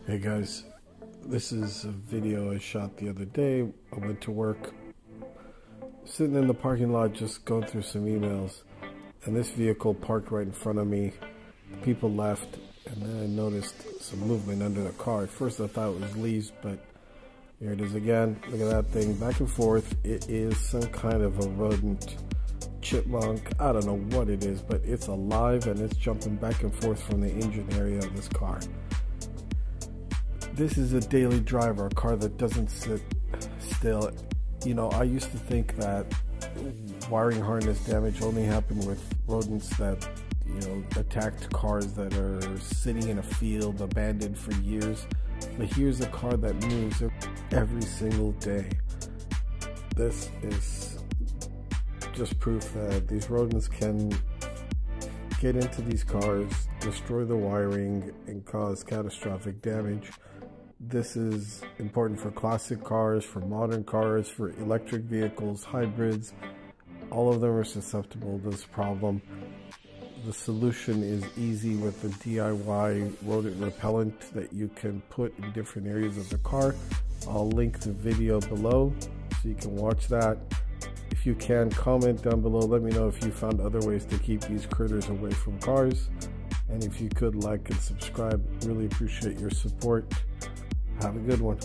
Hey guys, this is a video I shot the other day. I went to work, sitting in the parking lot just going through some emails, and this vehicle parked right in front of me. People left, and then I noticed some movement under the car. At first I thought it was leaves, but here it is again. Look at that thing, back and forth. It is some kind of a rodent, chipmunk, I don't know what it is, but it's alive and it's jumping back and forth from the engine area of this car. This is a daily driver, a car that doesn't sit still. You know, I used to think that wiring harness damage only happened with rodents that, you know, attacked cars that are sitting in a field abandoned for years. But here's a car that moves every single day. This is just proof that these rodents can get into these cars, destroy the wiring, and cause catastrophic damage. This is important for classic cars, for modern cars, for electric vehicles, hybrids. All of them are susceptible to this problem. The solution is easy with the DIY rodent repellent that you can put in different areas of the car. I'll link the video below so you can watch that. If you can, comment down below. Let me know if you found other ways to keep these critters away from cars. And if you could, like and subscribe. Really appreciate your support. Have a good one.